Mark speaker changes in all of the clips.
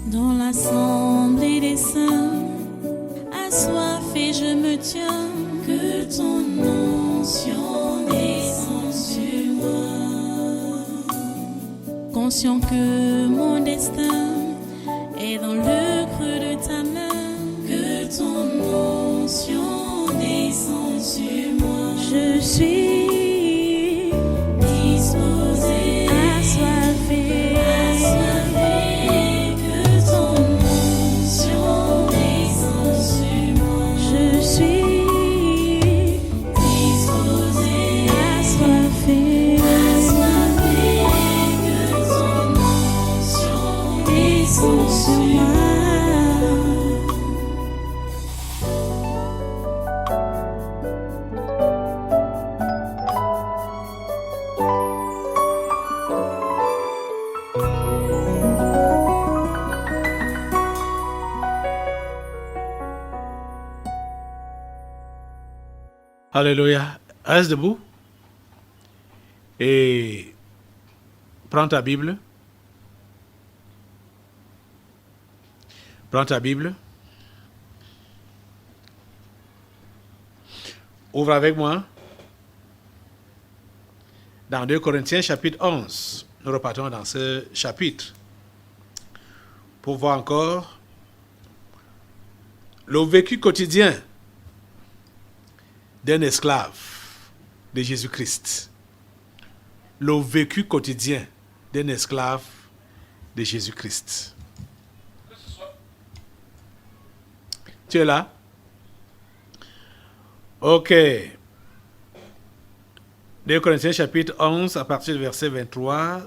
Speaker 1: Dans l'assemblée des saints, assoiffé je me tiens, que ton onction descende sur moi. Conscient que mon destin est dans le creux de ta main, que ton onction descende sur moi. Je suis disposé, assoiffé, que ton onction descende sur moi. Je suis disposé, assoiffé, que ton onction descende sur moi.
Speaker 2: Alléluia. Reste debout et prends ta Bible. Prends ta Bible. Ouvre avec moi dans 2 Corinthiens chapitre 11. Nous repartons dans ce chapitre pour voir encore le vécu quotidien d'un esclave de Jésus-Christ. Le vécu quotidien d'un esclave de Jésus-Christ. Tu es là? Ok. 2 Corinthiens chapitre 11 à partir du verset 23.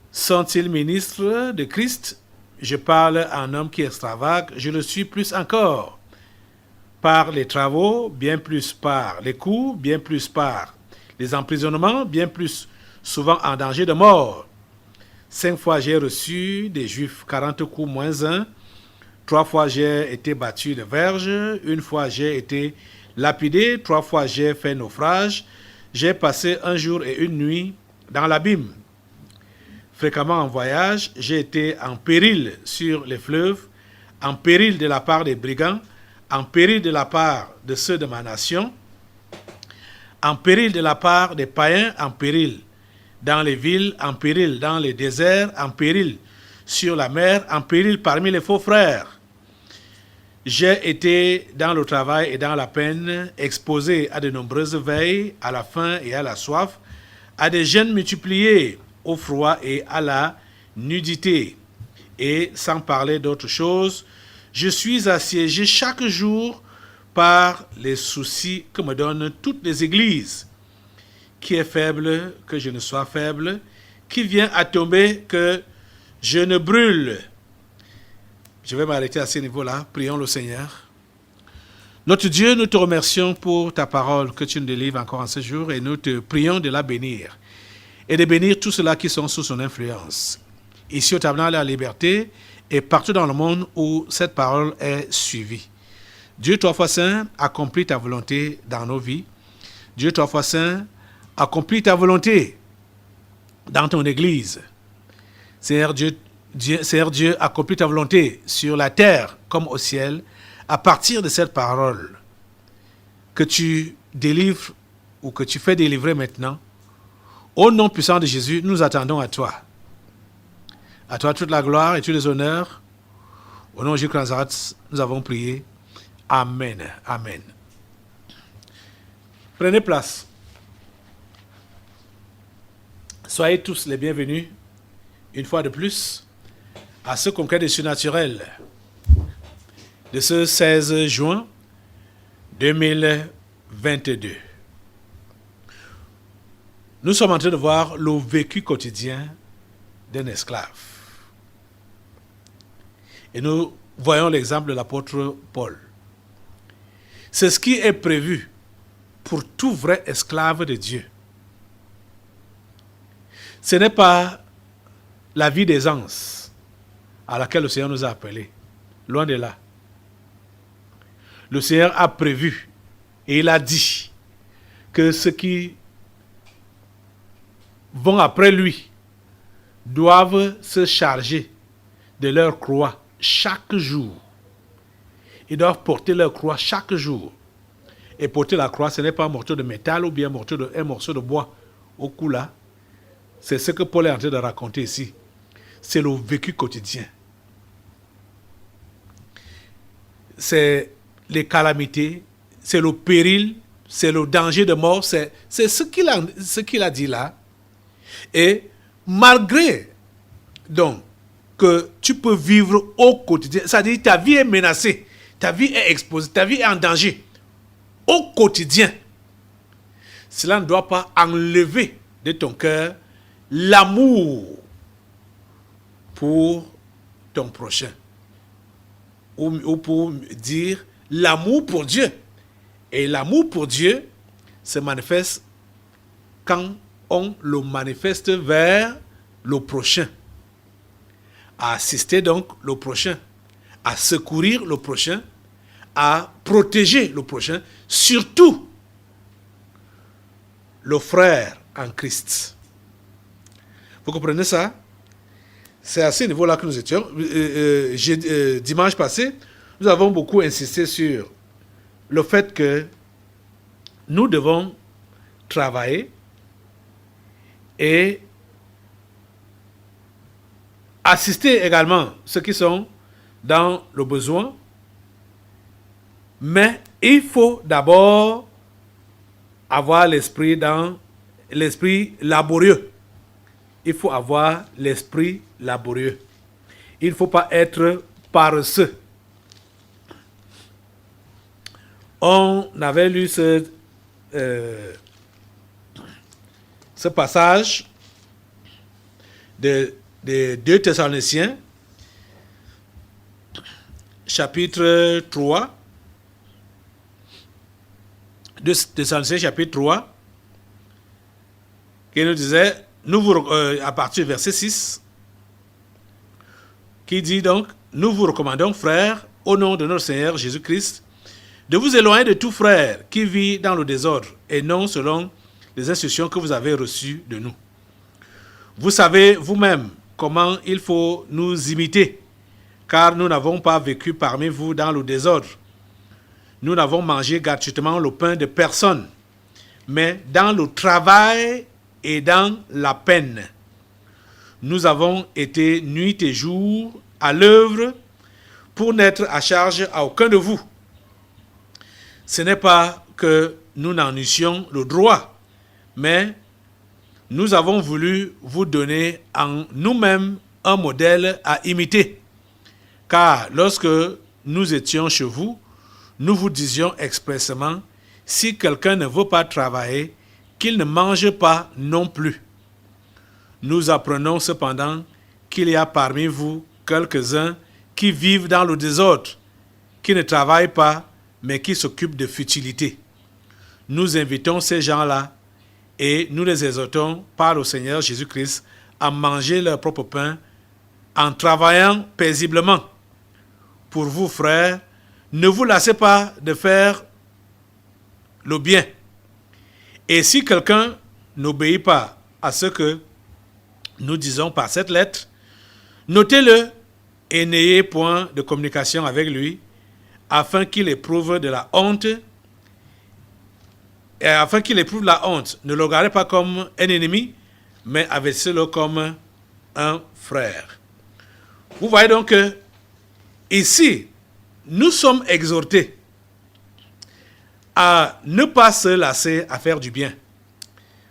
Speaker 2: Sont-ils ministres de Christ? Je parle à un homme qui extravague, je le suis plus encore. Par les travaux, bien plus par les coups, bien plus par les emprisonnements, bien plus souvent en danger de mort. 5 fois j'ai reçu des Juifs 40 coups moins 1. 3 fois j'ai été battu de verge. 1 fois j'ai été lapidé. 3 fois j'ai fait naufrage. J'ai passé 1 jour et 1 nuit dans l'abîme. Fréquemment en voyage, j'ai été en péril sur les fleuves, en péril de la part des brigands, en péril de la part de ceux de ma nation, en péril de la part des païens, en péril dans les villes, en péril dans les déserts, en péril sur la mer, en péril parmi les faux frères. J'ai été dans le travail et dans la peine, exposé à de nombreuses veilles, à la faim et à la soif, à des jeûnes multipliés, au froid et à la nudité. Et sans parler d'autre chose, je suis assiégé chaque jour par les soucis que me donnent toutes les églises. Qui est faible, que je ne sois faible. Qui vient à tomber, que je ne brûle. Je vais m'arrêter à ce niveau-là. Prions le Seigneur. Notre Dieu, nous te remercions pour ta parole que tu nous délivres encore en ce jour et nous te prions de la bénir et de bénir tous ceux-là qui sont sous son influence. Ici au Tabernacle de la Liberté et partout dans le monde où cette parole est suivie. Dieu, trois fois saint, accomplis ta volonté dans nos vies. Dieu, trois fois saint, accomplis ta volonté dans ton Église. Seigneur Dieu, accomplis ta volonté sur la terre comme au ciel à partir de cette parole que tu délivres ou que tu fais délivrer maintenant. Au nom puissant de Jésus, nous attendons à toi. À toi toute la gloire et tous les honneurs. Au nom de Jésus de Nazareth, nous avons prié. Amen. Amen. Prenez place. Soyez tous les bienvenus, une fois de plus, à ce congrès des surnaturels de ce 16 juin 2022. Nous sommes en train de voir le vécu quotidien d'un esclave. Et nous voyons l'exemple de l'apôtre Paul. C'est ce qui est prévu pour tout vrai esclave de Dieu. Ce n'est pas la vie d'aisance à laquelle le Seigneur nous a appelés. Loin de là. Le Seigneur a prévu et il a dit que ceux qui vont après lui doivent se charger de leur croix chaque jour. Ils doivent porter leur croix chaque jour. Et porter la croix, ce n'est pas un morceau de métal ou bien un morceau de bois au cou là. C'est ce que Paul est en train de raconter ici. C'est le vécu quotidien. C'est les calamités, c'est le péril, c'est le danger de mort, c'est ce qu'il a dit là. Et malgré donc que tu peux vivre au quotidien, c'est-à-dire ta vie est menacée, ta vie est exposée, ta vie est en danger au quotidien, cela ne doit pas enlever de ton cœur l'amour pour ton prochain. Ou pour dire l'amour pour Dieu. Et l'amour pour Dieu se manifeste quand on le manifeste vers le prochain. À assister donc le prochain, à secourir le prochain, à protéger le prochain, surtout le frère en Christ. Vous comprenez ça? C'est à ce niveau-là que nous étions. Dimanche passé, nous avons beaucoup insisté sur le fait que nous devons travailler et assister également ceux qui sont dans le besoin. Mais il faut d'abord avoir l'esprit laborieux. Il faut avoir l'esprit laborieux. Il ne faut pas être paresseux. On avait lu ce passage de 2 Thessaloniciens, chapitre 3. 2 Thessaloniciens, chapitre 3, qui nous disait, à partir du verset 6, qui dit donc, nous vous recommandons, frères, au nom de notre Seigneur Jésus-Christ, de vous éloigner de tout frère qui vit dans le désordre et non selon les instructions que vous avez reçues de nous. Vous savez vous-même comment il faut nous imiter, car nous n'avons pas vécu parmi vous dans le désordre. Nous n'avons mangé gratuitement le pain de personne, mais dans le travail et dans la peine. Nous avons été nuit et jour à l'œuvre pour n'être à charge à aucun de vous. Ce n'est pas que nous n'en eussions le droit, mais nous avons voulu vous donner en nous-mêmes un modèle à imiter. Car lorsque nous étions chez vous, nous vous disions expressément, si quelqu'un ne veut pas travailler, qu'il ne mange pas non plus. Nous apprenons cependant qu'il y a parmi vous quelques-uns qui vivent dans le désordre, qui ne travaillent pas, mais qui s'occupent de futilités. Nous invitons ces gens-là et nous les exhortons par le Seigneur Jésus-Christ à manger leur propre pain en travaillant paisiblement. Pour vous, frères, ne vous lassez pas de faire le bien. Et si quelqu'un n'obéit pas à ce que nous disons par cette lettre, notez-le et n'ayez point de communication avec lui, afin qu'il éprouve de la honte. Et afin qu'il éprouve la honte, ne le regardez pas comme un ennemi, mais avertissez-le comme un frère. Vous voyez donc que ici, nous sommes exhortés à ne pas se lasser à faire du bien.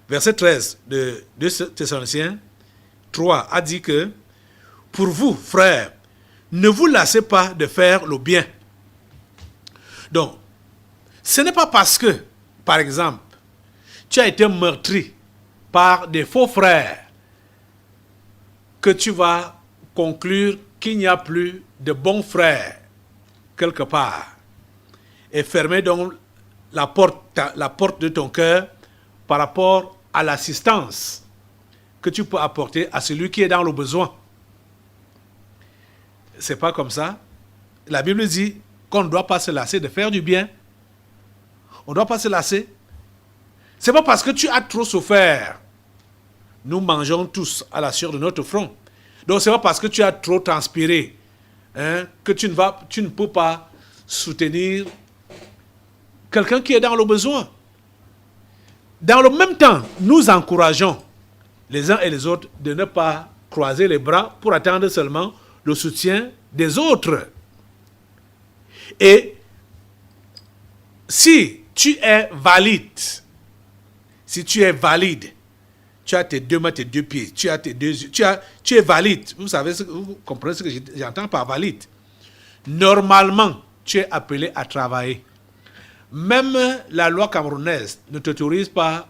Speaker 2: Verset 13 de 2 Thessaloniciens 3 a dit que pour vous, frères, ne vous lassez pas de faire le bien. Donc, ce n'est pas parce que, par exemple, tu as été meurtri par des faux frères que tu vas conclure qu'il n'y a plus de bons frères quelque part. Et fermer donc la porte de ton cœur par rapport à l'assistance que tu peux apporter à celui qui est dans le besoin. C'est pas comme ça. La Bible dit qu'on ne doit pas se lasser de faire du bien. On ne doit pas se lasser. C'est pas parce que tu as trop souffert. Nous mangeons tous à la sueur de notre front. Donc, c'est pas parce que tu as trop transpiré, hein, que tu ne peux pas soutenir quelqu'un qui est dans le besoin. Dans le même temps, nous encourageons les uns et les autres de ne pas croiser les bras pour attendre seulement le soutien des autres. Et si tu es valide, tu as tes 2 mains, tes 2 pieds, tu as tes 2 yeux, tu es valide. Vous comprenez ce que j'entends par valide. Normalement, tu es appelé à travailler. Même la loi camerounaise ne t'autorise pas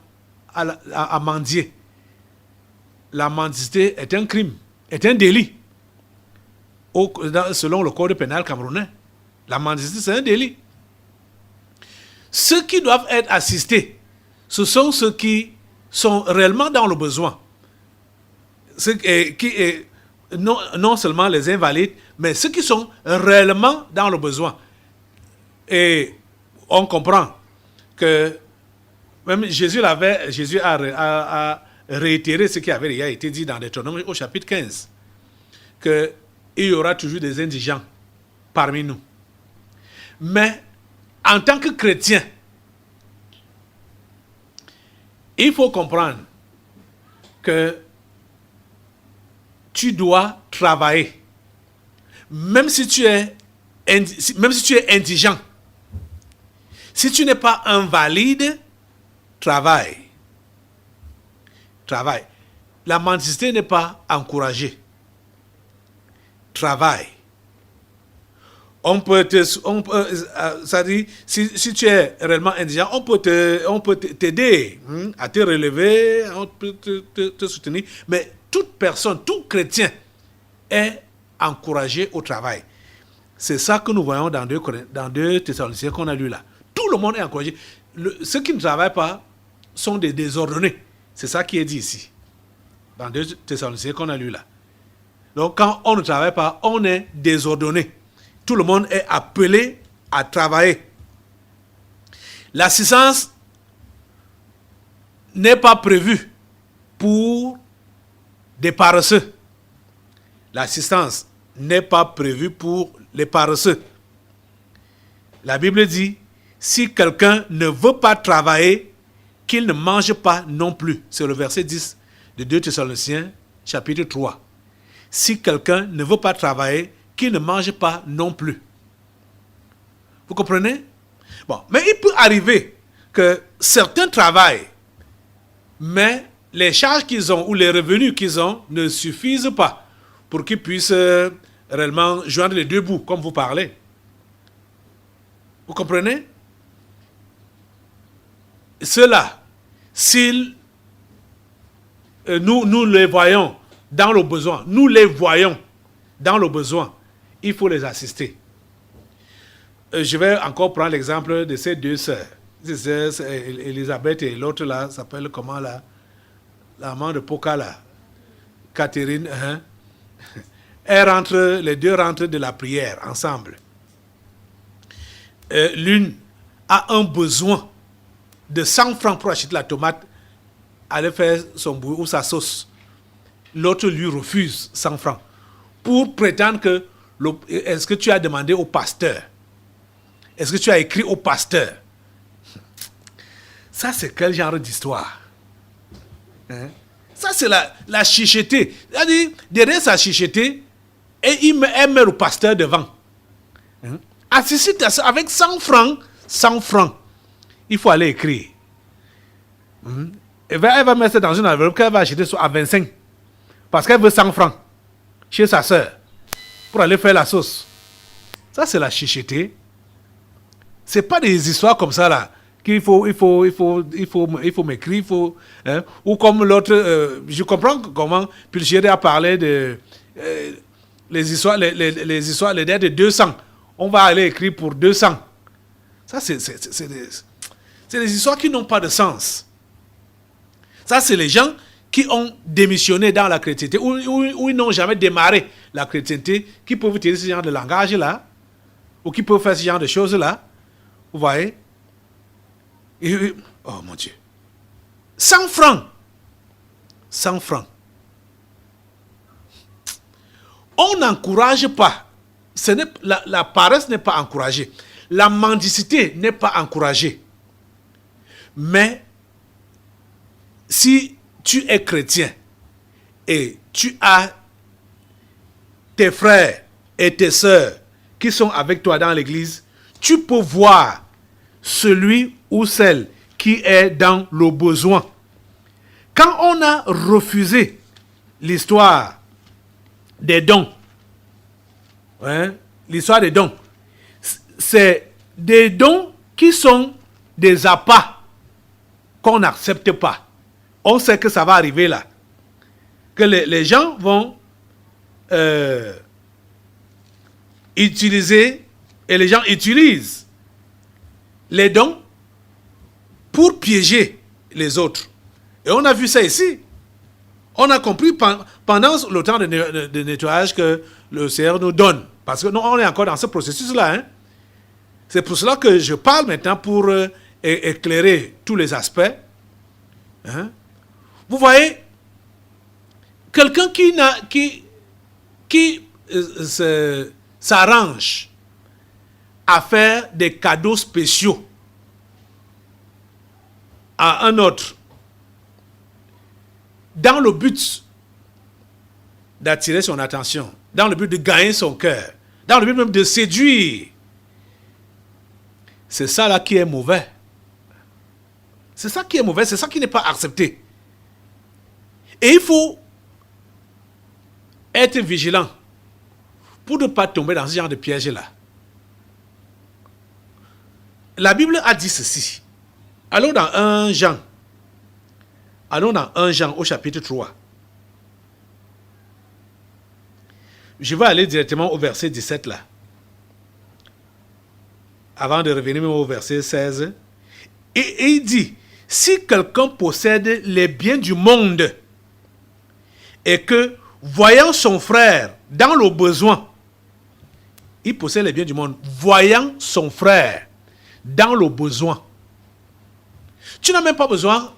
Speaker 2: à mendier. La mendicité est un crime, est un délit. Selon le code pénal camerounais, la mendicité, c'est un délit. Ceux qui doivent être assistés, ce sont ceux qui sont réellement dans le besoin. Non seulement les invalides, mais ceux qui sont réellement dans le besoin. Et on comprend que même Jésus a réitéré ce qui avait déjà été dit dans Deutéronome au chapitre 15, qu'il y aura toujours des indigents parmi nous. Mais en tant que chrétien, il faut comprendre que tu dois travailler. Même si tu es indigent, si tu n'es pas invalide, travaille. Travaille. La mendicité n'est pas encouragée. Travaille. Ça dit, si tu es réellement indigent, on peut t'aider à te relever, on peut te soutenir. Mais toute personne, tout chrétien est encouragé au travail. C'est ça que nous voyons dans 2 Thessaloniciens qu'on a lu là. Tout le monde est encouragé. Ceux qui ne travaillent pas sont des désordonnés. C'est ça qui est dit ici. Dans 2 Thessaloniciens qu'on a lu là. Donc quand on ne travaille pas, on est désordonné. Tout le monde est appelé à travailler. L'assistance n'est pas prévue pour des paresseux. L'assistance n'est pas prévue pour les paresseux. La Bible dit, si quelqu'un ne veut pas travailler, qu'il ne mange pas non plus. C'est le verset 10 de 2 Thessaloniciens, chapitre 3. Si quelqu'un ne veut pas travailler, qu'il ne mange pas non plus. Vous comprenez? Bon, mais il peut arriver que certains travaillent, mais les charges qu'ils ont ou les revenus qu'ils ont ne suffisent pas pour qu'ils puissent réellement joindre les 2 bouts, comme vous parlez. Vous comprenez? Ceux-là, s'ils nous les voyons dans le besoin, il faut les assister. Je vais encore prendre l'exemple de ces 2 sœurs. Elisabeth et l'autre là, s'appelle comment là? La maman de Poka là. Catherine. Hein? Les 2 rentrent de la prière ensemble. L'une a un besoin de 100 francs pour acheter la tomate, aller faire son bouillon ou sa sauce. L'autre lui refuse 100 francs pour prétendre que est-ce que tu as demandé au pasteur? Est-ce que tu as écrit au pasteur? Ça, c'est quel genre d'histoire? Hein? Ça, c'est la chicheté. C'est-à-dire, derrière sa chicheté, et elle met le pasteur devant. Hein? Assiste avec 100 francs, il faut aller écrire. Elle va mettre ça dans une enveloppe qu'elle va acheter à 25. Parce qu'elle veut 100 francs chez sa soeur pour aller faire la sauce. Ça, c'est la chicheté. Ce n'est pas des histoires comme ça là qu'il faut m'écrire, hein? Ou comme l'autre, je comprends comment Pulchéry a parlé de les histoires, les dettes de 200. On va aller écrire pour 200. Ça, c'est des histoires qui n'ont pas de sens. Ça, c'est les gens qui ont démissionné dans la chrétienté, ou ils n'ont jamais démarré la chrétienté, qui peuvent utiliser ce genre de langage-là, ou qui peuvent faire ce genre de choses-là. Vous voyez? Oh mon Dieu. 100 francs. 100 francs. on n'encourage pas. La paresse n'est pas encouragée. La mendicité n'est pas encouragée. Mais si tu es chrétien et tu as tes frères et tes sœurs qui sont avec toi dans l'église, tu peux voir celui ou celle qui est dans le besoin. Quand on a refusé l'histoire des dons, l'histoire des dons, c'est des dons qui sont des appâts qu'on n'accepte pas. On sait que ça va arriver là. Que les gens vont utiliser, et les gens utilisent les dons pour piéger les autres. Et on a vu ça ici. On a compris pendant le temps de nettoyage que le Seigneur nous donne. Parce que nous, on est encore dans ce processus-là. Hein? C'est pour cela que je parle maintenant pour éclairer tous les aspects. Hein? Vous voyez, quelqu'un qui s'arrange à faire des cadeaux spéciaux à un autre, dans le but d'attirer son attention, dans le but de gagner son cœur, dans le but même de séduire, c'est ça là qui est mauvais. C'est ça qui est mauvais, c'est ça qui n'est pas accepté. Et il faut être vigilant pour ne pas tomber dans ce genre de piège-là. La Bible a dit ceci. Allons dans 1 Jean. Allons dans 1 Jean au chapitre 3. Je vais aller directement au verset 17 là. Avant de revenir au verset 16. Et il dit, si quelqu'un possède les biens du monde et que, voyant son frère dans le besoin, il possède les biens du monde, voyant son frère dans le besoin, tu n'as même pas besoin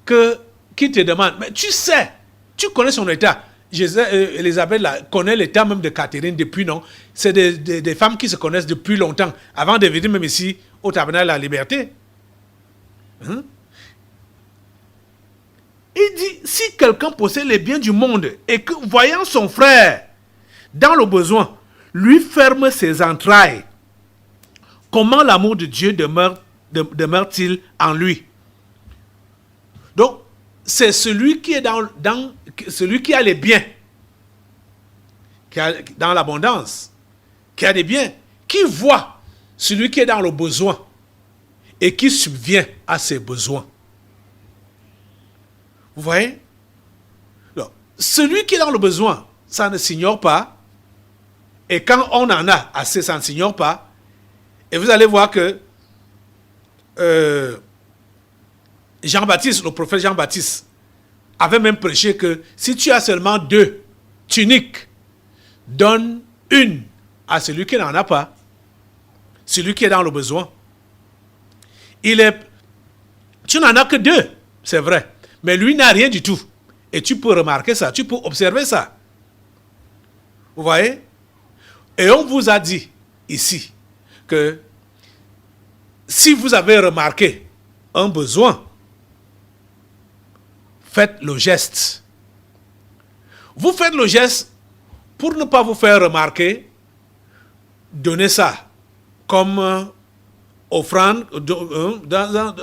Speaker 2: qu'il te demande, mais tu sais, tu connais son état. Elisabeth là, connaît l'état même de Catherine depuis, non? C'est des femmes qui se connaissent depuis longtemps, avant de venir même ici au tabernacle de la liberté. Hein? Il dit, si quelqu'un possède les biens du monde et que, voyant son frère dans le besoin, lui ferme ses entrailles, comment l'amour de Dieu demeure-t-il en lui? Donc, c'est celui qui est celui qui a les biens, qui a dans l'abondance, qui a des biens, qui voit celui qui est dans le besoin et qui subvient à ses besoins. Vous voyez? Donc, celui qui est dans le besoin, ça ne s'ignore pas. Et quand on en a assez, ça ne s'ignore pas. Et vous allez voir que Jean-Baptiste, le prophète Jean-Baptiste, avait même prêché que si tu as seulement 2 tuniques, donne une à celui qui n'en a pas, celui qui est dans le besoin. Tu n'en as que 2, c'est vrai, mais lui n'a rien du tout. Et tu peux remarquer ça, tu peux observer ça. Vous voyez? Et on vous a dit ici que si vous avez remarqué un besoin, faites le geste. Vous faites le geste pour ne pas vous faire remarquer, donnez ça comme offrande,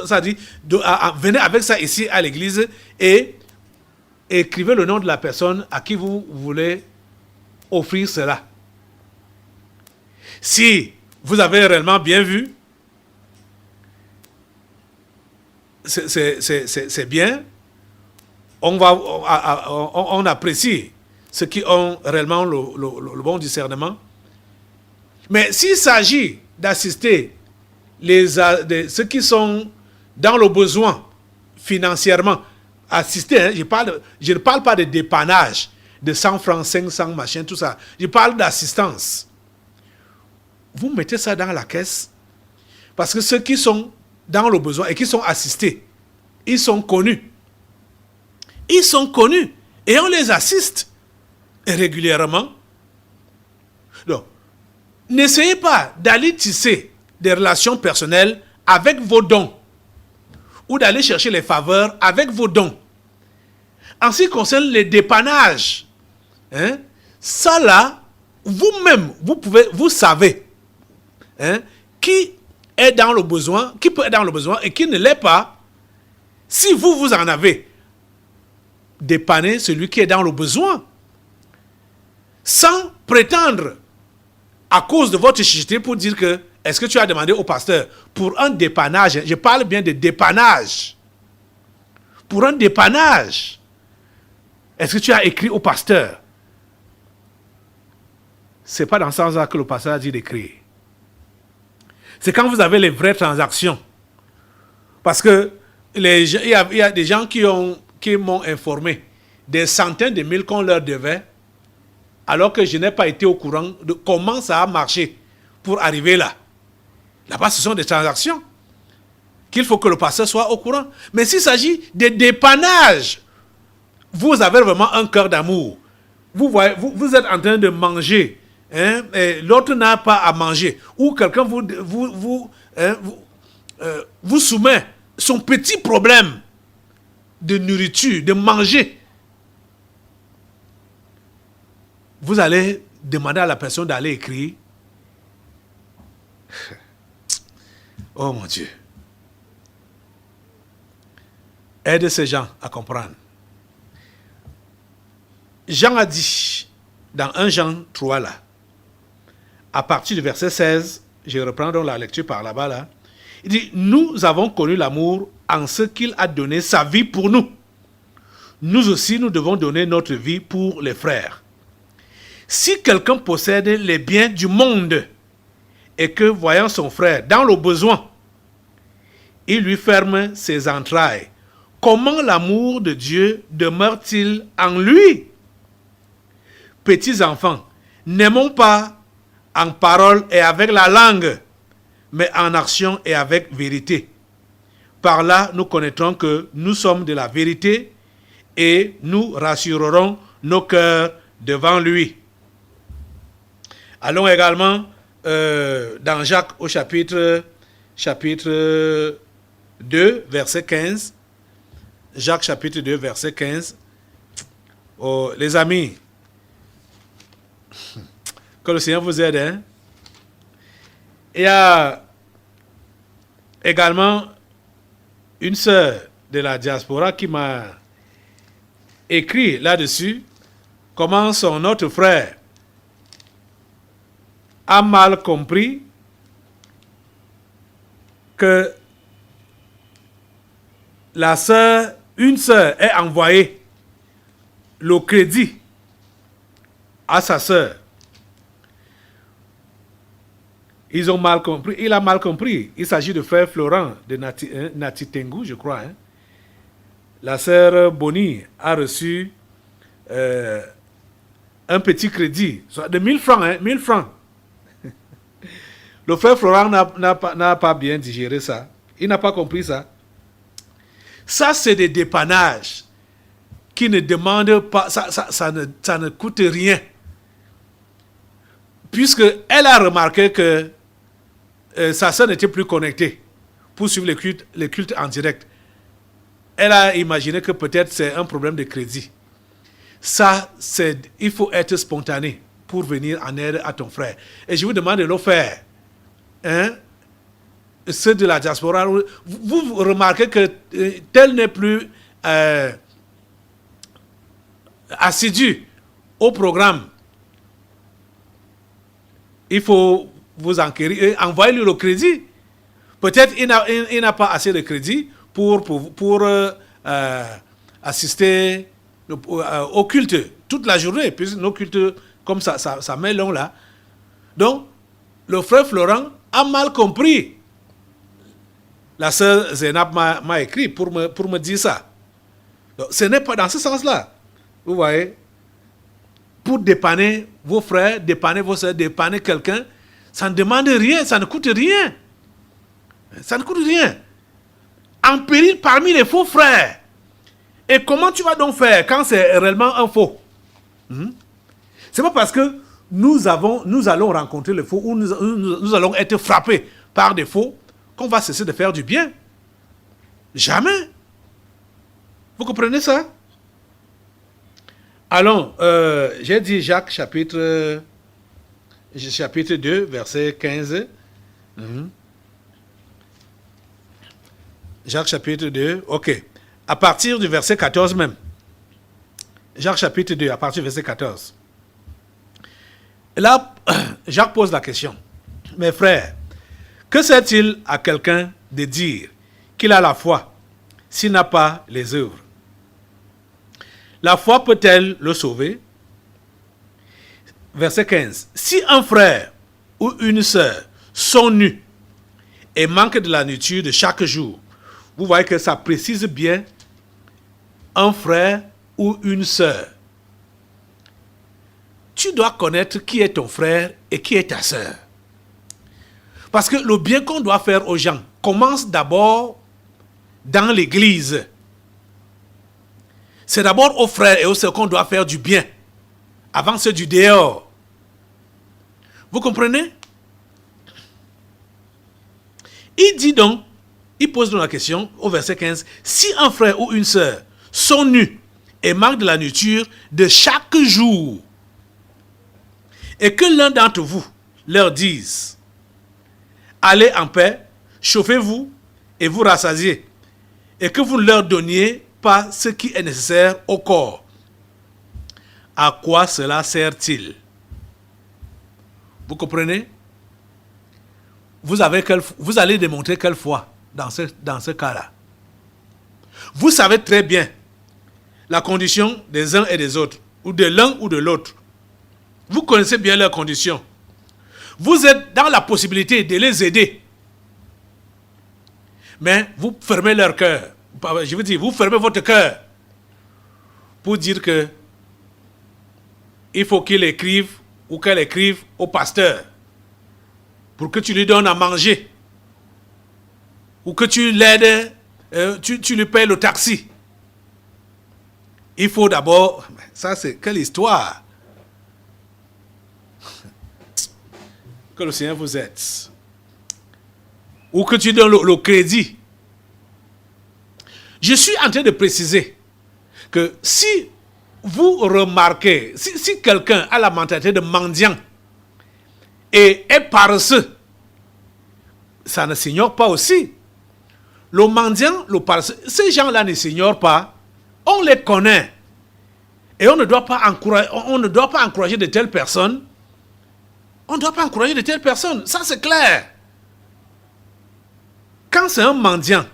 Speaker 2: ça dit, venez avec ça ici à l'église et écrivez le nom de la personne à qui vous voulez offrir cela. Si vous avez réellement bien vu, c'est bien. On apprécie ceux qui ont réellement le bon discernement. Mais s'il s'agit d'assister ceux qui sont dans le besoin financièrement, assister, hein, je ne parle pas de dépannage, de 100 francs, 500, machin, tout ça. Je parle d'assistance. Vous mettez ça dans la caisse, parce que ceux qui sont dans le besoin et qui sont assistés, ils sont connus. Ils sont connus et on les assiste régulièrement Donc, n'essayez pas d'aller tisser des relations personnelles avec vos dons ou d'aller chercher les faveurs avec vos dons. En ce qui concerne les dépannages, ça là, vous-même, vous savez qui est dans le besoin, qui peut être dans le besoin et qui ne l'est pas. Si vous en avez, dépannez celui qui est dans le besoin, sans prétendre à cause de votre chicheté pour dire que est-ce que tu as demandé au pasteur pour un dépannage. Je parle bien de dépannage. Pour un dépannage, est-ce que tu as écrit au pasteur? Ce n'est pas dans ce sens-là que le pasteur a dit d'écrire. C'est quand vous avez les vraies transactions. Parce que il y a des gens qui m'ont informé des centaines de mille qu'on leur devait, alors que je n'ai pas été au courant de comment ça a marché pour arriver là. Là-bas, ce sont des transactions qu'il faut que le pasteur soit au courant. Mais s'il s'agit de dépannage, vous avez vraiment un cœur d'amour. Vous êtes en train de manger, et l'autre n'a pas à manger. Ou quelqu'un vous soumet son petit problème de nourriture, de manger. Vous allez demander à la personne d'aller écrire. Oh mon Dieu. Aide ces gens à comprendre. Jean a dit, dans 1 Jean 3 là, à partir du verset 16, je reprends donc la lecture par là-bas là, il dit, nous avons connu l'amour en ce qu'il a donné sa vie pour nous. Nous aussi, nous devons donner notre vie pour les frères. Si quelqu'un possède les biens du monde et que, voyant son frère dans le besoin, il lui ferme ses entrailles, comment l'amour de Dieu demeure-t-il en lui? Petits enfants, n'aimons pas en parole et avec la langue, mais en action et avec vérité. Par là, nous connaîtrons que nous sommes de la vérité et nous rassurerons nos cœurs devant lui. Allons également dans Jacques au chapitre 2, verset 15. Jacques chapitre 2, verset 15. Oh, les amis, que le Seigneur vous aide. Il y a également une sœur de la diaspora qui m'a écrit là-dessus comment son autre frère a mal compris que une sœur ait envoyé le crédit à sa sœur. Ils ont mal compris. Il a mal compris. Il s'agit de frère Florent de Natitengu, je crois. La sœur Bonnie a reçu un petit crédit de 1000 francs. 1000 francs. Le frère Florent n'a pas bien digéré ça. Il n'a pas compris ça. Ça, c'est des dépannages qui ne demandent pas, ça ne coûte rien. Puisqu'elle a remarqué que sa sœur n'était plus connectée pour suivre les cultes en direct. Elle a imaginé que peut-être c'est un problème de crédit. Ça, il faut être spontané pour venir en aide à ton frère. Et je vous demande de le faire. Ceux de la diaspora, vous remarquez que tel n'est plus assidu au programme. Il faut vous enquérir et envoyer-lui le crédit. Peut-être il n'a pas assez de crédit pour assister au culte toute la journée, puisque nos cultes, comme ça met long là. Donc, le frère Florent a mal compris. La sœur Zénab m'a écrit pour me dire ça. Donc, ce n'est pas dans ce sens-là. Vous voyez, pour dépanner vos frères, dépanner vos sœurs, dépanner quelqu'un, ça ne demande rien, ça ne coûte rien. Ça ne coûte rien. En péril parmi les faux frères. Et comment tu vas donc faire quand c'est réellement un faux? C'est pas parce que nous allons rencontrer le faux, ou nous allons être frappés par des faux, qu'on va cesser de faire du bien. Jamais. Vous comprenez ça? Allons, j'ai dit Jacques chapitre 2, verset 15. Jacques chapitre 2, ok. À partir du verset 14 même. Jacques chapitre 2, à partir du verset 14. Et là, Jacques pose la question. Mes frères, que sert-il à quelqu'un de dire qu'il a la foi s'il n'a pas les œuvres? La foi peut-elle le sauver? Verset 15. Si un frère ou une sœur sont nus et manquent de la nourriture de chaque jour, vous voyez que ça précise bien un frère ou une sœur. Tu dois connaître qui est ton frère et qui est ta sœur. Parce que le bien qu'on doit faire aux gens commence d'abord dans l'église. C'est d'abord aux frères et aux sœurs qu'on doit faire du bien, avant ceux du dehors. Vous comprenez? Il dit donc, il pose donc la question au verset 15, si un frère ou une sœur sont nus et manquent de la nourriture de chaque jour, et que l'un d'entre vous leur dise, allez en paix, chauffez-vous et vous rassasiez, et que vous ne leur donniez pas ce qui est nécessaire au corps, à quoi cela sert-il? Vous comprenez? Vous allez démontrer quelle foi dans ce cas-là. Vous savez très bien la condition des uns et des autres, ou de l'un ou de l'autre. Vous connaissez bien leurs conditions. Vous êtes dans la possibilité de les aider. Mais vous fermez leur cœur. Je veux dire, vous fermez votre cœur pour dire que il faut qu'il écrive ou qu'elle écrive au pasteur pour que tu lui donnes à manger ou que tu l'aides, tu lui payes le taxi. Il faut d'abord... Ça, c'est quelle histoire? Que le Seigneur vous aide. Ou que tu donnes le crédit. Je suis en train de préciser que si vous remarquez, si quelqu'un a la mentalité de mendiant et est paresseux, ça ne s'ignore pas aussi. Le mendiant, le paresseux, ces gens-là ne s'ignorent pas. On les connaît. Et on ne doit pas encourager de telles personnes. On ne doit pas encourager de telles personnes. Ça, c'est clair. Quand c'est un mendiant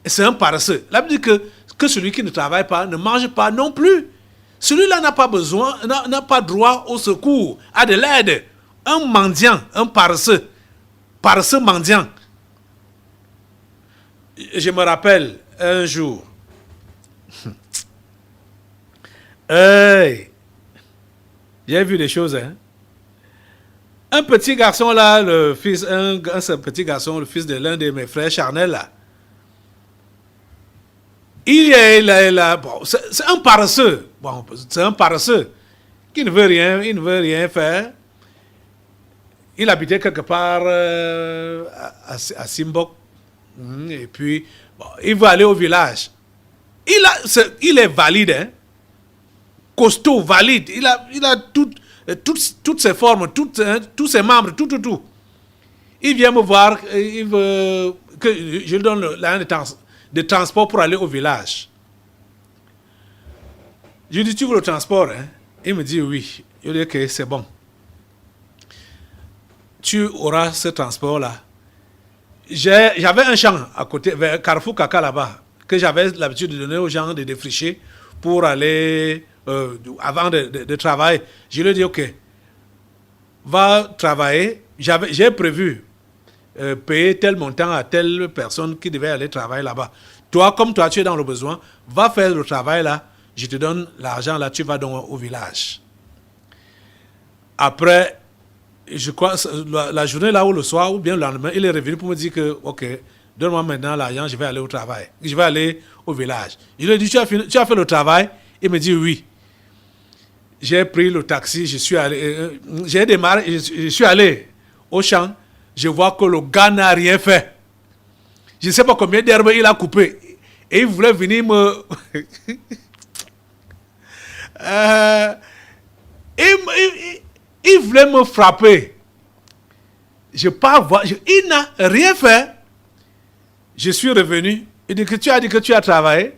Speaker 2: et c'est un paresseux, la Bible dit que celui qui ne travaille pas ne mange pas non plus. Celui-là n'a pas besoin, n'a pas droit au secours, à de l'aide. Un mendiant, un paresseux mendiant. Je me rappelle un jour, j'ai vu des choses, hein. Un petit garçon là, le fils de l'un de mes frères charnels là, c'est un paresseux. Bon, c'est un paresseux qui ne veut rien faire. Il habitait quelque part à Simbok. Et puis, bon, il veut aller au village. Il est valide, hein? Costaud, valide. Il a toutes ses formes, tous ses membres, tout. Il vient me voir, il veut que je lui donne l'argent de transport pour aller au village. Je lui dis, tu veux le transport, hein? Il me dit oui. Je lui dis que c'est bon. Tu auras ce transport-là. J'avais un champ à côté, vers Carrefour Kaka là-bas, que j'avais l'habitude de donner aux gens de défricher pour aller, avant de travailler. Je lui ai dit, ok, va travailler. J'ai prévu payer tel montant à telle personne qui devait aller travailler là-bas. Toi, comme toi, tu es dans le besoin, va faire le travail là, je te donne l'argent là, tu vas donc au village. Après, je crois, la journée là ou le soir, ou bien le lendemain, il est revenu pour me dire que, ok, donne-moi maintenant l'argent, je vais aller au travail. Je vais aller au village. Je lui ai dit, tu as fait le travail? Il me dit oui. j'ai pris le taxi, je suis allé, j'ai démarré, je suis allé au champ, je vois que le gars n'a rien fait. Je ne sais pas combien d'herbes il a coupé. Et il voulait venir me... il voulait me frapper. Je pars voir, il n'a rien fait. Je suis revenu. Il dit que tu as dit que tu as travaillé.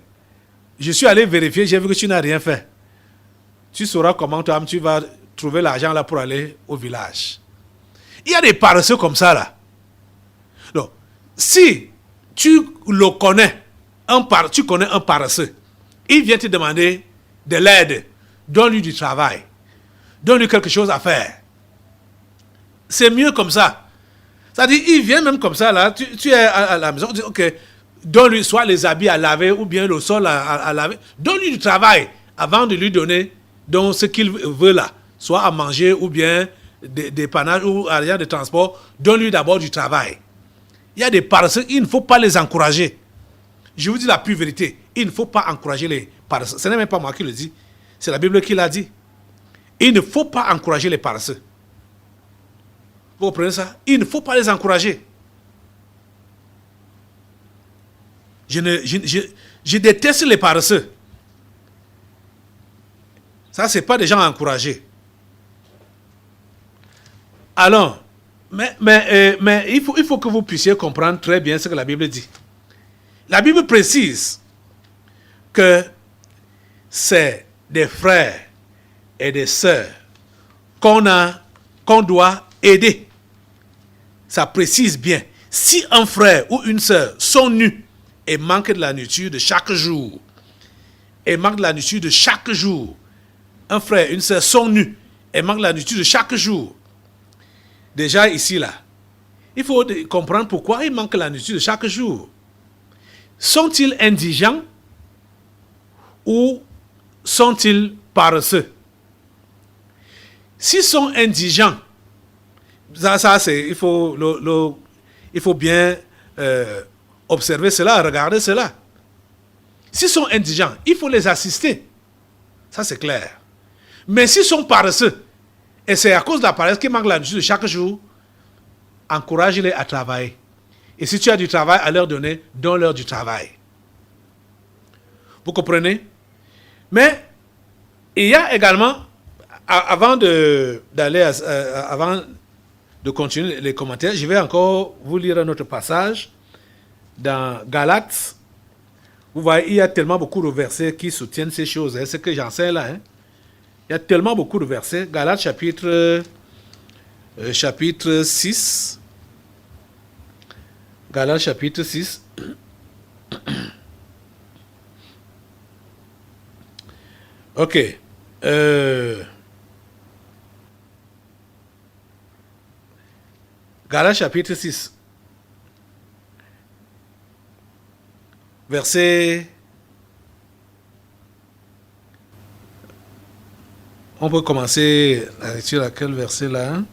Speaker 2: Je suis allé vérifier, j'ai vu que tu n'as rien fait. Tu sauras comment toi tu vas trouver l'argent là pour aller au village. Il y a des paresseux comme ça là. Donc, si tu le connais, tu connais un paresseux, il vient te demander de l'aide, donne-lui du travail, donne-lui quelque chose à faire. C'est mieux comme ça. C'est-à-dire, il vient même comme ça là, tu es à la maison, tu dis ok, donne-lui soit les habits à laver ou bien le sol à laver, donne-lui du travail avant de lui donner donc, ce qu'il veut là, soit à manger ou bien des panaches ou à rien de transport, donne-lui d'abord du travail. Il y a des paresseux, il ne faut pas les encourager. Je vous dis la pure vérité, il ne faut pas encourager les paresseux. Ce n'est même pas moi qui le dis, c'est la Bible qui l'a dit. Il ne faut pas encourager les paresseux. Vous comprenez ça? Il ne faut pas les encourager. Je déteste les paresseux. Ça, ce n'est pas des gens à encourager. Alors, mais il faut que vous puissiez comprendre très bien ce que la Bible dit. La Bible précise que c'est des frères et des sœurs qu'on doit aider. Ça précise bien. Si un frère ou une sœur sont nus et manquent de la nourriture de chaque jour, un frère et une sœur sont nus et manquent de la nourriture de chaque jour, déjà ici là, il faut comprendre pourquoi ils manquent de la nourriture de chaque jour. Sont-ils indigents ou sont-ils paresseux? S'ils sont indigents, ça c'est, il faut bien observer cela, regarder cela. S'ils sont indigents, il faut les assister. Ça c'est clair. Mais s'ils sont paresseux, et c'est à cause de la paresse qu'ils manquent la nourriture de chaque jour, encourage-les à travailler. Et si tu as du travail à leur donner, donne-leur du travail. Vous comprenez? Mais il y a également, avant de continuer les commentaires, je vais encore vous lire un autre passage dans Galates. Vous voyez, il y a tellement beaucoup de versets qui soutiennent ces choses. Hein, ce que j'enseigne là. Hein. Il y a tellement beaucoup de versets. Galates chapitre 6. Galates chapitre 6. Ok. Galates chapitre 6. Verset... On peut commencer la lecture à quel verset là? Hein?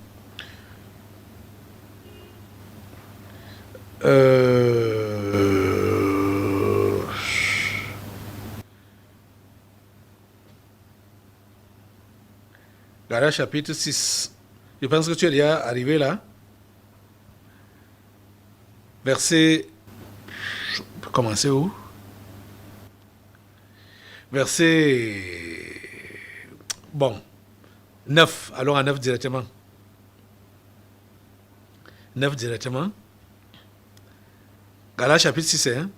Speaker 2: Galates chapitre 6. Je pense que tu es déjà arrivé là. Verset... On peut commencer où? Verset... Bon, 9. Allons à 9 directement. 9 directement. Galates chapitre 6. Hein?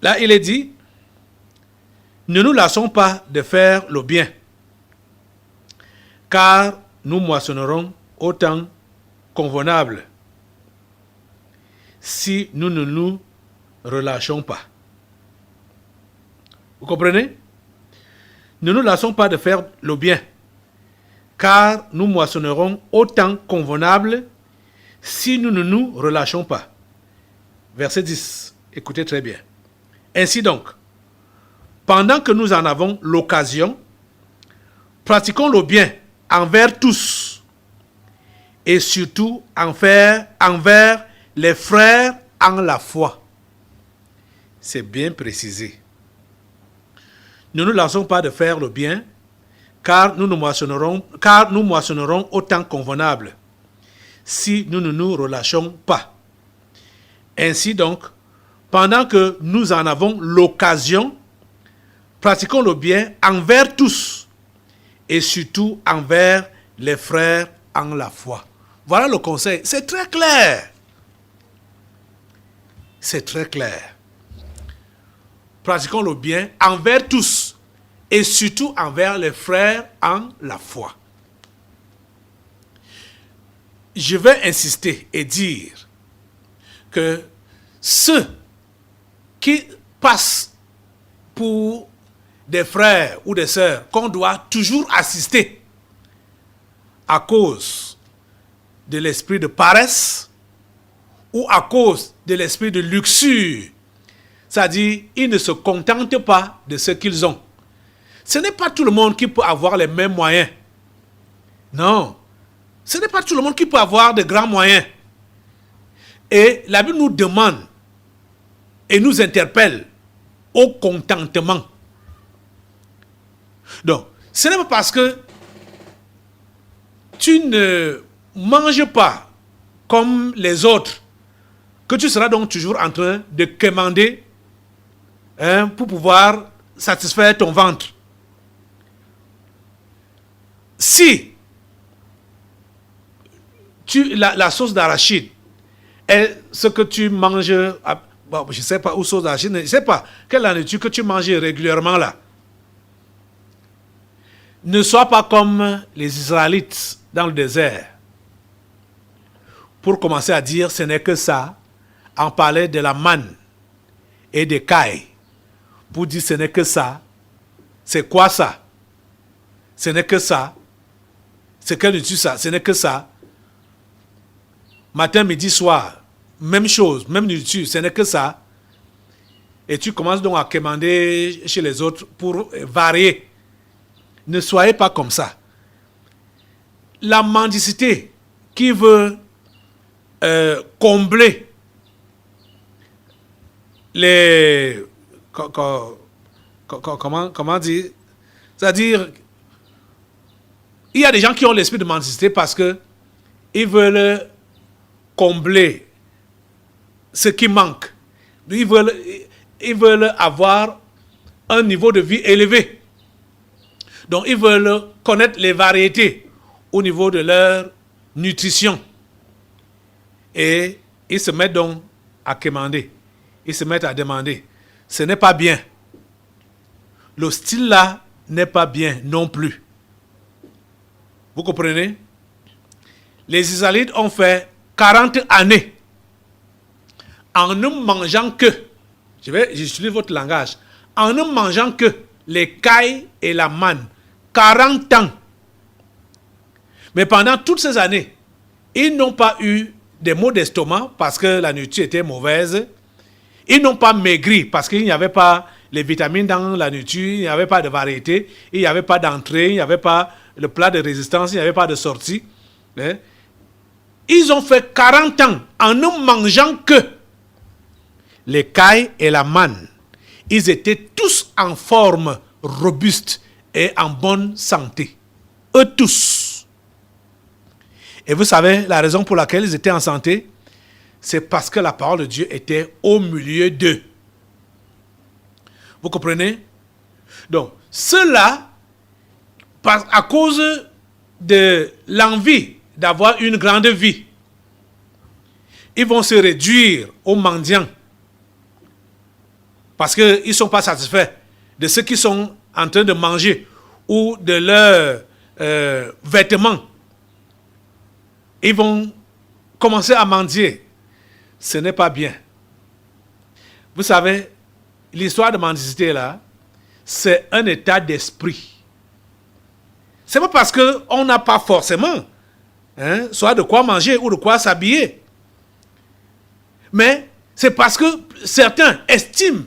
Speaker 2: Là, il est dit, ne nous lassons pas de faire le bien, car nous moissonnerons au temps convenable si nous ne nous relâchons pas. Vous comprenez? Ne nous lassons pas de faire le bien, car nous moissonnerons au temps convenable si nous ne nous relâchons pas. Verset 10. Écoutez très bien. Ainsi donc, pendant que nous en avons l'occasion, pratiquons le bien envers tous et surtout envers les frères en la foi. C'est bien précisé. ne nous lassons pas de faire le bien, car nous moissonnerons au temps convenable, si nous ne nous relâchons pas. Ainsi donc, pendant que nous en avons l'occasion, pratiquons le bien envers tous, et surtout envers les frères en la foi. Voilà le conseil. C'est très clair. C'est très clair. Pratiquons le bien envers tous et surtout envers les frères en la foi. Je vais insister et dire que ceux qui passent pour des frères ou des sœurs qu'on doit toujours assister à cause de l'esprit de paresse ou à cause de l'esprit de luxure, c'est-à-dire ils ne se contentent pas de ce qu'ils ont. Ce n'est pas tout le monde qui peut avoir les mêmes moyens. Non, ce n'est pas tout le monde qui peut avoir de grands moyens. Et la Bible nous demande et nous interpelle au contentement. Donc, ce n'est pas parce que tu ne manges pas comme les autres que tu seras donc toujours en train de quémander pour pouvoir satisfaire ton ventre. Si la sauce d'arachide est ce que tu manges, bon, je ne sais pas où sauce d'arachide, je ne sais pas quelle nourriture que tu manges régulièrement là. Ne sois pas comme les Israélites dans le désert. Pour commencer à dire ce n'est que ça, en parler de la manne et des cailles. Pour dire ce n'est que ça, c'est quoi ça? Ce n'est que ça. C'est quelle nourriture ça? Ce n'est que ça. Matin, midi, soir, même chose, même nourriture, ce n'est que ça. Et tu commences donc à quémander chez les autres pour varier. Ne soyez pas comme ça. La mendicité qui veut combler les... Comment dire? C'est-à-dire, il y a des gens qui ont l'esprit de mendicité parce que ils veulent combler ce qui manque. Ils veulent avoir un niveau de vie élevé. Donc, ils veulent connaître les variétés au niveau de leur nutrition. Et ils se mettent donc à quémander. Ils se mettent à demander. Ce n'est pas bien. Le style là n'est pas bien non plus. Vous comprenez? Les Israélites ont fait 40 années en ne mangeant que, j'utilise votre langage, en ne mangeant que les cailles et la manne. 40 ans. Mais pendant toutes ces années, ils n'ont pas eu des maux d'estomac parce que la nourriture était mauvaise. Ils n'ont pas maigri parce qu'il n'y avait pas les vitamines dans la nourriture, il n'y avait pas de variété, il n'y avait pas d'entrée, il n'y avait pas le plat de résistance, il n'y avait pas de sortie. Ils ont fait 40 ans en ne mangeant que les cailles et la manne. Ils étaient tous en forme robuste et en bonne santé. Eux tous. Et vous savez la raison pour laquelle ils étaient en santé? C'est parce que la parole de Dieu était au milieu d'eux. Vous comprenez? Donc, ceux-là, à cause de l'envie d'avoir une grande vie, ils vont se réduire aux mendiants. Parce qu'ils ne sont pas satisfaits de ce qu'ils sont en train de manger ou de leurs vêtements. Ils vont commencer à mendier. Ce n'est pas bien. Vous savez, l'histoire de mendicité là, c'est un état d'esprit. C'est pas parce qu'on n'a pas forcément soit de quoi manger ou de quoi s'habiller. Mais c'est parce que certains estiment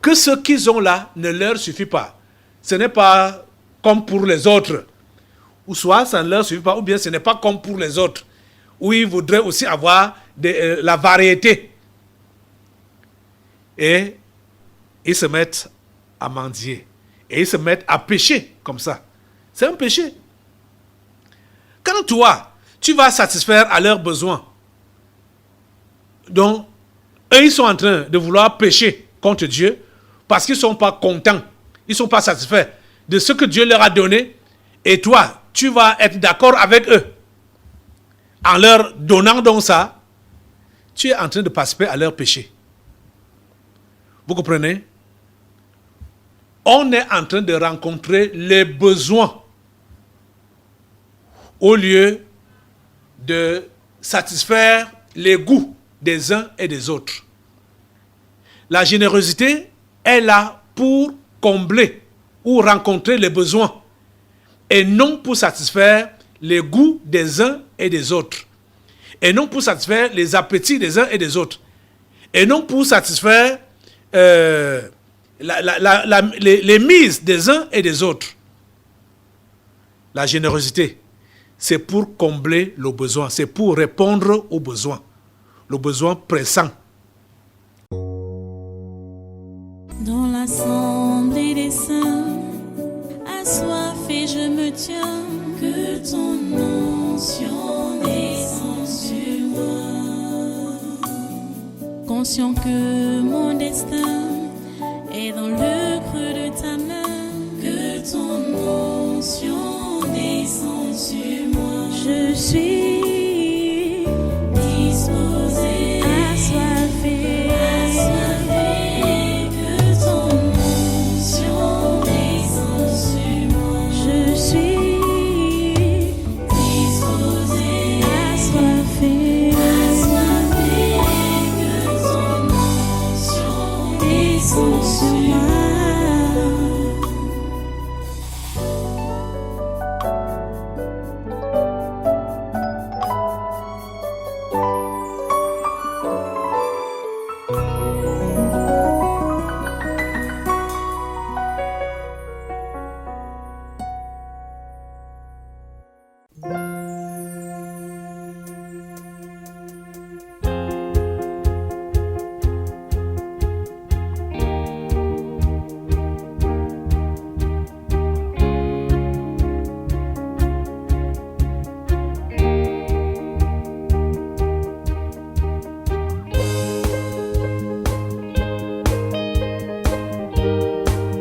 Speaker 2: que ce qu'ils ont là ne leur suffit pas. Ce n'est pas comme pour les autres. Ou soit ça ne leur suffit pas, ou bien ce n'est pas comme pour les autres. Où ils voudraient aussi avoir la variété. Et ils se mettent à mendier. Et ils se mettent à pécher comme ça. C'est un péché. Quand toi, tu vas satisfaire à leurs besoins, donc eux, ils sont en train de vouloir pécher contre Dieu parce qu'ils ne sont pas contents, ils ne sont pas satisfaits de ce que Dieu leur a donné, et toi, tu vas être d'accord avec eux en leur donnant donc ça, tu es en train de participer à leur péché. Vous comprenez? On est en train de rencontrer les besoins au lieu de satisfaire les goûts des uns et des autres. La générosité est là pour combler ou rencontrer les besoins et non pour satisfaire les goûts des uns et des autres. Et non pour satisfaire les appétits des uns et des autres. Et non pour satisfaire les mises des uns et des autres. La générosité, c'est pour combler le besoin, c'est pour répondre aux besoins, le besoin pressant.
Speaker 1: Dans l'assemblée des saints, assoiffé je me tiens, que ton onction descende sur moi. Conscient que mon destin est dans le creux de ta main, que ton onction descende sur moi. Je suis